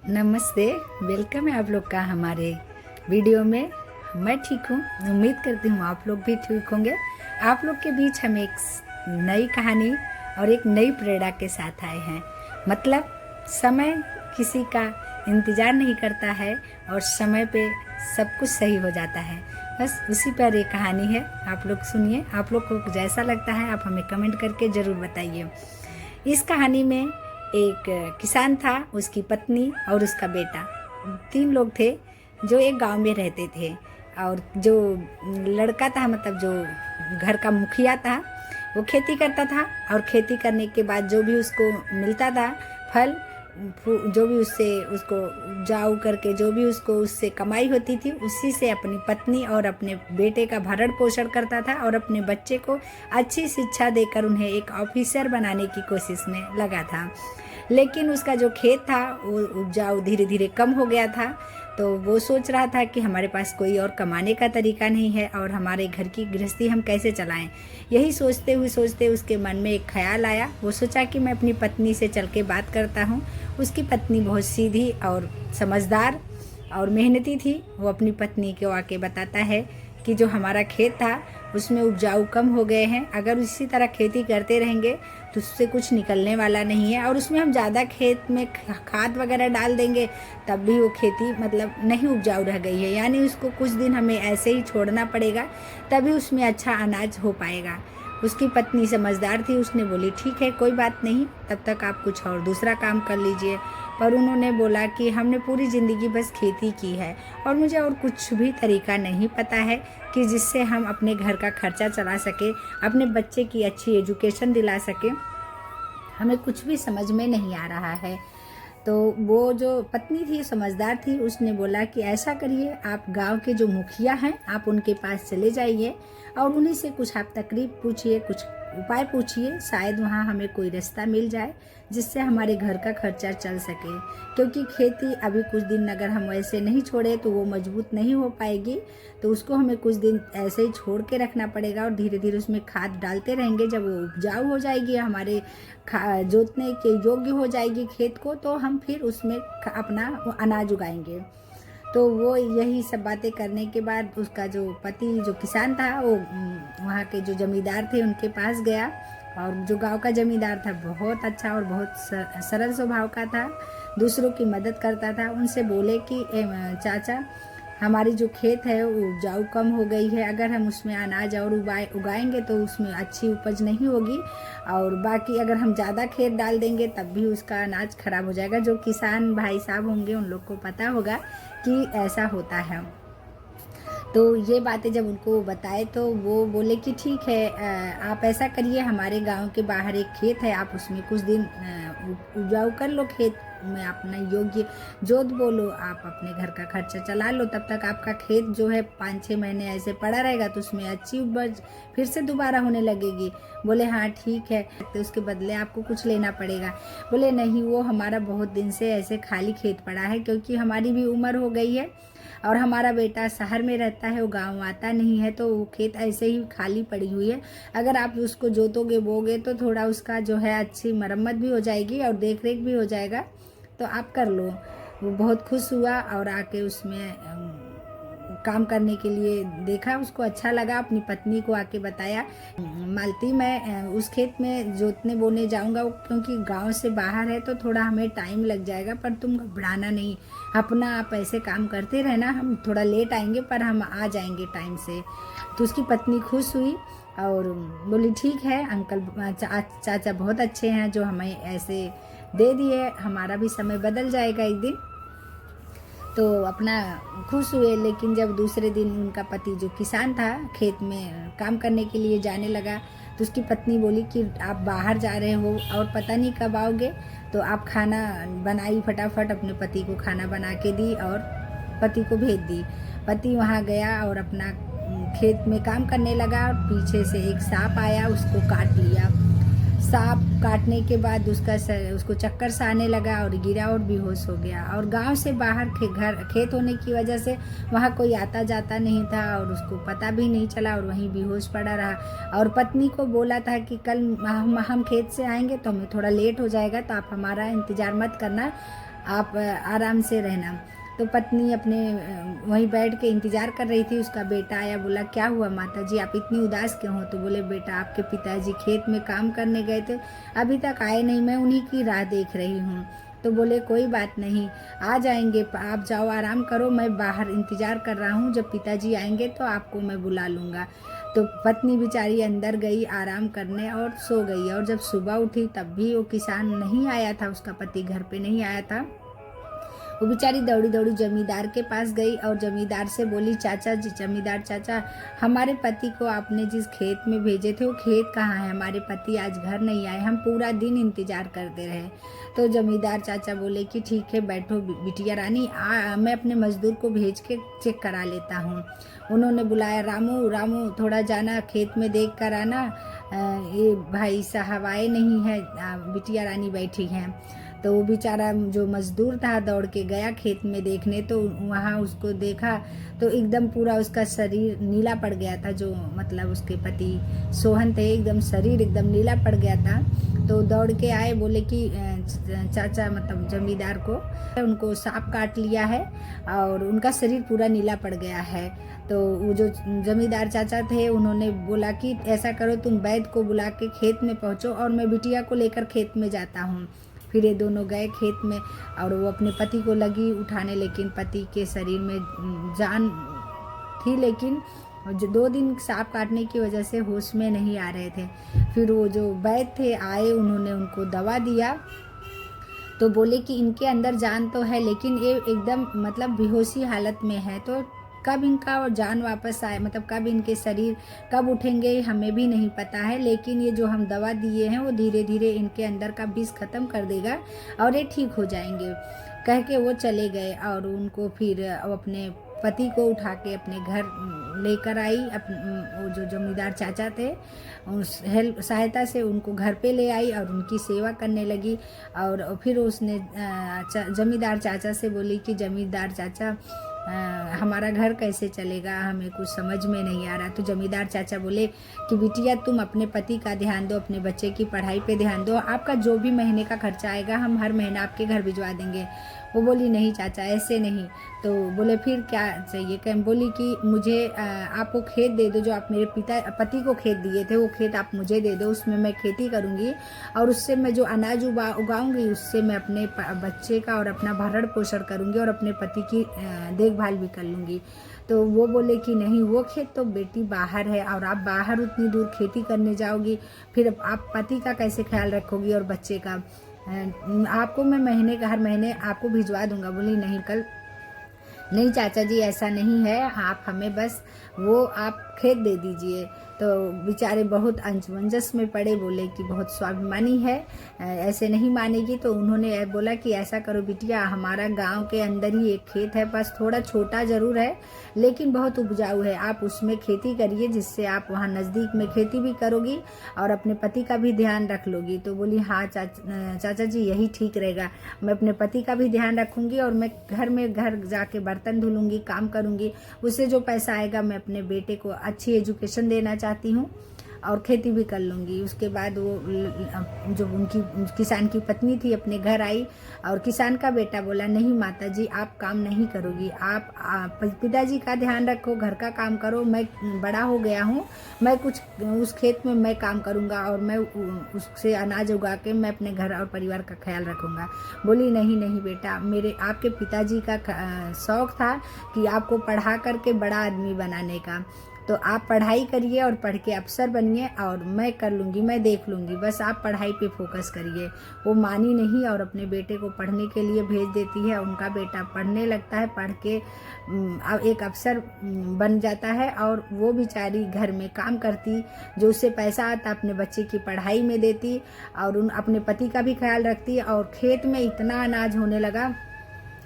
नमस्ते। वेलकम है आप लोग का हमारे वीडियो में। मैं ठीक हूँ, उम्मीद करती हूँ आप लोग भी ठीक होंगे। आप लोग के बीच हम एक नई कहानी और एक नई प्रेरणा के साथ आए हैं। मतलब समय किसी का इंतज़ार नहीं करता है और समय पे सब कुछ सही हो जाता है। बस उसी पर एक कहानी है, आप लोग सुनिए। आप लोग को जैसा लगता है आप हमें कमेंट करके ज़रूर बताइए। इस कहानी में एक किसान था, उसकी पत्नी और उसका बेटा, 3 लोग थे जो एक गांव में रहते थे। और जो लड़का था, मतलब जो घर का मुखिया था, वो खेती करता था। और खेती करने के बाद जो भी उसको मिलता था फल, जो भी उससे उसको उपजाऊ करके जो भी उसको उससे कमाई होती थी, उसी से अपनी पत्नी और अपने बेटे का भरण पोषण करता था और अपने बच्चे को अच्छी शिक्षा देकर उन्हें एक ऑफिसर बनाने की कोशिश में लगा था। लेकिन उसका जो खेत था वो उपजाऊ धीरे धीरे कम हो गया था। तो वो सोच रहा था कि हमारे पास कोई और कमाने का तरीका नहीं है और हमारे घर की गृहस्थी हम कैसे चलाएं। यही सोचते उसके मन में एक ख्याल आया। वो सोचा कि मैं अपनी पत्नी से चल के बात करता हूँ। उसकी पत्नी बहुत सीधी और समझदार और मेहनती थी। वो अपनी पत्नी को आके बताता है कि जो हमारा खेत था उसमें उपजाऊ कम हो गए हैं, अगर इसी तरह खेती करते रहेंगे तो उससे कुछ निकलने वाला नहीं है। और उसमें हम ज़्यादा खेत में खाद वगैरह डाल देंगे तब भी वो खेती मतलब नहीं उपजाऊ रह गई है, यानी उसको कुछ दिन हमें ऐसे ही छोड़ना पड़ेगा, तभी उसमें अच्छा अनाज हो पाएगा। उसकी पत्नी समझदार थी, उसने बोली ठीक है कोई बात नहीं, तब तक आप कुछ और दूसरा काम कर लीजिए। पर उन्होंने बोला कि हमने पूरी ज़िंदगी बस खेती की है और मुझे और कुछ भी तरीका नहीं पता है कि जिससे हम अपने घर का खर्चा चला सके, अपने बच्चे की अच्छी एजुकेशन दिला सके। हमें कुछ भी समझ में नहीं आ रहा है। तो वो जो पत्नी थी समझदार थी, उसने बोला कि ऐसा करिए, आप गांव के जो मुखिया हैं आप उनके पास चले जाइए और उन्हीं से कुछ आप तकलीफ पूछिए, कुछ उपाय पूछिए, शायद वहाँ हमें कोई रास्ता मिल जाए जिससे हमारे घर का खर्चा चल सके। क्योंकि खेती अभी कुछ दिन अगर हम ऐसे नहीं छोड़े तो वो मजबूत नहीं हो पाएगी, तो उसको हमें कुछ दिन ऐसे ही छोड़ के रखना पड़ेगा और धीरे धीरे उसमें खाद डालते रहेंगे। जब वो उपजाऊ हो जाएगी, हमारे जोतने के योग्य हो जाएगी खेत को, तो हम फिर उसमें अपना अनाज उगाएंगे। तो वो यही सब बातें करने के बाद उसका जो पति जो किसान था वो वहाँ के जो जमींदार थे उनके पास गया। और जो गांव का जमींदार था बहुत अच्छा और बहुत सरल स्वभाव का था, दूसरों की मदद करता था। उनसे बोले कि चाचा, हमारी जो खेत है वो उपजाऊ कम हो गई है, अगर हम उसमें अनाज और उगाएंगे तो उसमें अच्छी उपज नहीं होगी, और बाकी अगर हम ज़्यादा खेत डाल देंगे तब भी उसका अनाज खराब हो जाएगा। जो किसान भाई साहब होंगे उन लोग को पता होगा कि ऐसा होता है। तो ये बातें जब उनको बताए तो वो बोले कि ठीक है, आप ऐसा करिए, हमारे गांव के बाहर एक खेत है, आप उसमें कुछ दिन उपजाऊ कर लो, खेत में अपना योग्य जोत बोलो, आप अपने घर का खर्चा चला लो, तब तक आपका खेत जो है 5-6 महीने ऐसे पड़ा रहेगा तो उसमें अच्छी उपज फिर से दोबारा होने लगेगी। बोले हाँ ठीक है, तो उसके बदले आपको कुछ लेना पड़ेगा। बोले नहीं, वो हमारा बहुत दिन से ऐसे खाली खेत पड़ा है, क्योंकि हमारी भी उम्र हो गई है और हमारा बेटा शहर में रहता है, वो गांव आता नहीं है, तो वो खेत ऐसे ही खाली पड़ी हुई है। अगर आप उसको जोतोगे बोगे तो थोड़ा उसका जो है अच्छी मरम्मत भी हो जाएगी और देख रेख भी हो जाएगा, तो आप कर लो। वो बहुत खुश हुआ और आके उसमें काम करने के लिए देखा, उसको अच्छा लगा, अपनी पत्नी को आके बताया, मालती मैं उस खेत में जोतने बोने जाऊंगा, क्योंकि गांव से बाहर है तो थोड़ा हमें टाइम लग जाएगा, पर तुम घबराना नहीं, अपना आप ऐसे काम करते रहना, हम थोड़ा लेट आएंगे पर हम आ जाएंगे टाइम से। तो उसकी पत्नी खुश हुई और बोली ठीक है अंकल, चाचा बहुत अच्छे हैं जो हमें ऐसे दे दिए, हमारा भी समय बदल जाएगा एक दिन। तो अपना खुश हुए। लेकिन जब दूसरे दिन उनका पति जो किसान था खेत में काम करने के लिए जाने लगा, तो उसकी पत्नी बोली कि आप बाहर जा रहे हो और पता नहीं कब आओगे, तो आप खाना बनाई, फटाफट अपने पति को खाना बना के दी और पति को भेज दी। पति वहाँ गया और अपना खेत में काम करने लगा और पीछे से एक सांप आया, उसको काट लिया। सांप काटने के बाद उसको चक्कर सा आने लगा और गिरा और बेहोश हो गया। और गांव से बाहर खेत होने की वजह से वहाँ कोई आता जाता नहीं था और उसको पता भी नहीं चला और वहीं बेहोश पड़ा रहा। और पत्नी को बोला था कि कल हम खेत से आएंगे तो हमें थोड़ा लेट हो जाएगा, तो आप हमारा इंतज़ार मत करना, आप आराम से रहना। तो पत्नी अपने वहीं बैठ के इंतज़ार कर रही थी। उसका बेटा आया, बोला क्या हुआ माता जी, आप इतनी उदास क्यों हो? तो बोले बेटा आपके पिताजी खेत में काम करने गए थे, अभी तक आए नहीं, मैं उन्हीं की राह देख रही हूँ। तो बोले कोई बात नहीं, आ जाएंगे, आप जाओ आराम करो, मैं बाहर इंतज़ार कर रहा हूँ, जब पिताजी आएंगे तो आपको मैं बुला लूँगा। तो पत्नी बेचारी अंदर गई आराम करने और सो गई। और जब सुबह उठी तब भी वो किसान नहीं आया था, उसका पति घर पे नहीं आया था। वो बेचारी दौड़ी दौड़ी जमींदार के पास गई और जमींदार से बोली चाचा जी, जमींदार चाचा, हमारे पति को आपने जिस खेत में भेजे थे वो खेत कहाँ है? हमारे पति आज घर नहीं आए, हम पूरा दिन इंतजार करते रहे। तो जमींदार चाचा बोले कि ठीक है बैठो बिटिया रानी, मैं अपने मजदूर को भेज के चेक करा लेता हूँ। उन्होंने बुलाया, रामू रामू थोड़ा जाना खेत में देख कर आना, ये भाई साहब आए नहीं है, बिटिया रानी बैठी हैं। तो वो बेचारा जो मजदूर था दौड़ के गया खेत में देखने, तो वहाँ उसको देखा तो एकदम पूरा उसका शरीर नीला पड़ गया था। जो मतलब उसके पति सोहन थे, एकदम शरीर एकदम नीला पड़ गया था। तो दौड़ के आए, बोले कि चाचा मतलब जमींदार को उनको सांप काट लिया है और उनका शरीर पूरा नीला पड़ गया है। तो वो जो जमींदार चाचा थे उन्होंने बोला कि ऐसा करो तुम वैद्य को बुला के खेत में पहुँचो और मैं बिटिया को लेकर खेत में जाता हूँ। फिर ये दोनों गए खेत में और वो अपने पति को लगी उठाने, लेकिन पति के शरीर में जान थी, लेकिन जो 2 दिन सांप काटने की वजह से होश में नहीं आ रहे थे। फिर वो जो वैद्य थे आए, उन्होंने उनको दवा दिया, तो बोले कि इनके अंदर जान तो है लेकिन ये एकदम मतलब बेहोशी हालत में है, तो कब इनका जान वापस आए, मतलब कब इनके शरीर कब उठेंगे हमें भी नहीं पता है, लेकिन ये जो हम दवा दिए हैं वो धीरे धीरे इनके अंदर का विष खत्म कर देगा और ये ठीक हो जाएंगे। कह के वो चले गए और उनको फिर अपने पति को उठा के अपने घर लेकर आई। वो जो जमींदार चाचा थे उस हेल्प सहायता से उनको घर पे ले आई और उनकी सेवा करने लगी। और फिर उसने जमींदार चाचा से बोली कि जमींदार चाचा हमारा घर कैसे चलेगा, हमें कुछ समझ में नहीं आ रहा। तो जमींदार चाचा बोले कि बिटिया तुम अपने पति का ध्यान दो, अपने बच्चे की पढ़ाई पे ध्यान दो, आपका जो भी महीने का खर्चा आएगा हम हर महीना आपके घर भिजवा देंगे। वो बोली नहीं चाचा ऐसे नहीं। तो बोले फिर क्या चाहिए? कह बोली कि मुझे आप वो खेत दे दो जो आप मेरे पति को खेत दिए थे, वो खेत आप मुझे दे दो, उसमें मैं खेती करूँगी और उससे मैं जो अनाज उगाऊँगी उससे मैं अपने बच्चे का और अपना भरण पोषण करूँगी और अपने पति की देखभाल भी कर लूँगी। तो वो बोले कि नहीं, वो खेत तो बेटी बाहर है और आप बाहर उतनी दूर खेती करने जाओगी, फिर आप पति का कैसे ख्याल रखोगी और बच्चे का? आपको मैं हर महीने आपको भिजवा दूंगा। बोली नहीं कल नहीं चाचा जी ऐसा नहीं है, आप हमें बस वो आप खेत दे दीजिए। तो बेचारे बहुत असमंजस में पड़े, बोले कि बहुत स्वाभिमानी है, ऐसे नहीं मानेगी। तो उन्होंने बोला कि ऐसा करो बिटिया, हमारा गांव के अंदर ही एक खेत है, बस थोड़ा छोटा ज़रूर है लेकिन बहुत उपजाऊ है, आप उसमें खेती करिए जिससे आप वहाँ नज़दीक में खेती भी करोगी और अपने पति का भी ध्यान रख लोगी। तो बोली हाँ चाचा जी यही ठीक रहेगा, मैं अपने पति का भी ध्यान रखूँगी और मैं घर जाके बर्तन धुलूँगी, काम करूँगी, उससे जो पैसा आएगा मैं अपने बेटे को अच्छी एजुकेशन देना चाहती हूँ और खेती भी कर लूँगी। उसके बाद वो जो उनकी किसान की पत्नी थी अपने घर आई और किसान का बेटा बोला नहीं माता जी आप काम नहीं करोगी, आप पिताजी का ध्यान रखो, घर का काम करो, मैं बड़ा हो गया हूँ, मैं कुछ उस खेत में मैं काम करूँगा और मैं उससे अनाज उगा के मैं अपने घर और परिवार का ख्याल रखूँगा। बोली नहीं नहीं बेटा, मेरे आपके पिताजी का शौक़ था कि आपको पढ़ा करके बड़ा आदमी बनाने का, तो आप पढ़ाई करिए और पढ़ के अफसर बनिए और मैं कर लूँगी, मैं देख लूँगी, बस आप पढ़ाई पे फोकस करिए। वो मानी नहीं और अपने बेटे को पढ़ने के लिए भेज देती है। उनका बेटा पढ़ने लगता है, पढ़ के एक अफसर बन जाता है और वो बेचारी घर में काम करती, जो उससे पैसा आता अपने बच्चे की पढ़ाई में देती और अपने पति का भी ख्याल रखती और खेत में इतना अनाज होने लगा,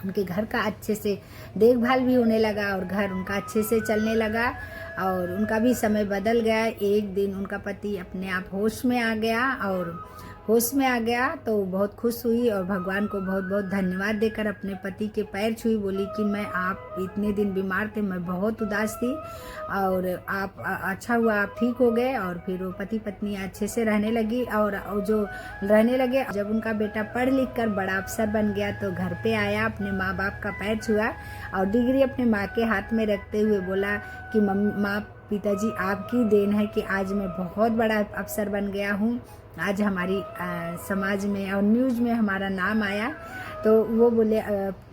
उनके घर का अच्छे से देखभाल भी होने लगा और घर उनका अच्छे से चलने लगा और उनका भी समय बदल गया। एक दिन उनका पति अपने आप होश में आ गया और होश में आ गया तो बहुत खुश हुई और भगवान को बहुत बहुत धन्यवाद देकर अपने पति के पैर छुई, बोली कि मैं आप इतने दिन बीमार थे, मैं बहुत उदास थी और आप अच्छा हुआ आप ठीक हो गए। और फिर वो पति पत्नी अच्छे से रहने लगी और जो रहने लगे। जब उनका बेटा पढ़ लिख कर बड़ा अफसर बन गया तो घर पे आया, अपने माँ बाप का पैर छुआ और डिग्री अपने माँ के हाथ में रखते हुए बोला कि माँ पिताजी आपकी देन है कि आज मैं बहुत बड़ा अफसर बन गया हूँ, आज हमारी समाज में और न्यूज़ में हमारा नाम आया। तो वो बोले,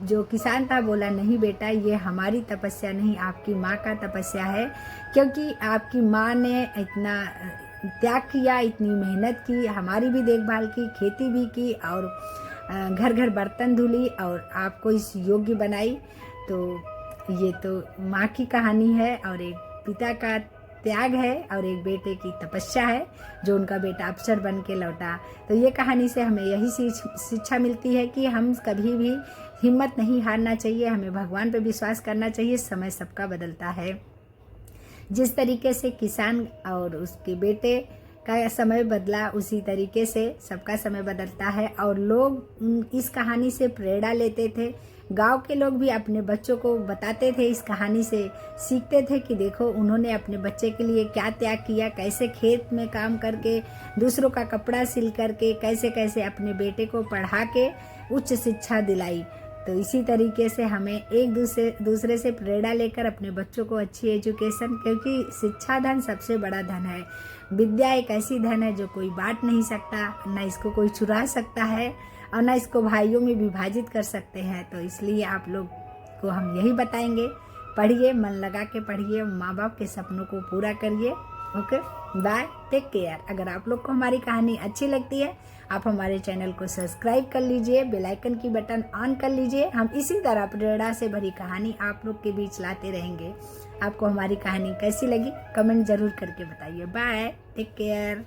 जो किसान था बोला, नहीं बेटा ये हमारी तपस्या नहीं, आपकी माँ का तपस्या है, क्योंकि आपकी माँ ने इतना त्याग किया, इतनी मेहनत की, हमारी भी देखभाल की, खेती भी की और घर घर बर्तन धुली और आपको इस योग्य बनाई। तो ये तो माँ की कहानी है और एक पिता का त्याग है और एक बेटे की तपस्या है जो उनका बेटा अफसर बन के लौटा। तो ये कहानी से हमें यही शिक्षा मिलती है कि हम कभी भी हिम्मत नहीं हारना चाहिए, हमें भगवान पे विश्वास करना चाहिए। समय सबका बदलता है, जिस तरीके से किसान और उसके बेटे का समय बदला उसी तरीके से सबका समय बदलता है। और लोग इस कहानी से प्रेरणा लेते थे, गांव के लोग भी अपने बच्चों को बताते थे, इस कहानी से सीखते थे कि देखो उन्होंने अपने बच्चे के लिए क्या त्याग किया, कैसे खेत में काम करके, दूसरों का कपड़ा सिल करके, कैसे कैसे अपने बेटे को पढ़ा के उच्च शिक्षा दिलाई। तो इसी तरीके से हमें एक दूसरे से प्रेरणा लेकर अपने बच्चों को अच्छी एजुकेशन, क्योंकि शिक्षा धन सबसे बड़ा धन है। विद्या एक ऐसी धन है जो कोई बांट नहीं सकता, न इसको कोई चुरा सकता है और न इसको भाइयों में विभाजित कर सकते हैं। तो इसलिए आप लोग को हम यही बताएंगे, पढ़िए, मन लगा के पढ़िए, माँ बाप के सपनों को पूरा करिए। Okay, bye, take care. अगर आप लोग को हमारी कहानी अच्छी लगती है, आप हमारे चैनल को सब्सक्राइब कर लीजिए, बेल आइकन की बटन ऑन कर लीजिए। हम इसी तरह प्रेरणा से भरी कहानी आप लोग के बीच लाते रहेंगे। आपको हमारी कहानी कैसी लगी कमेंट जरूर करके बताइए। Bye, take care.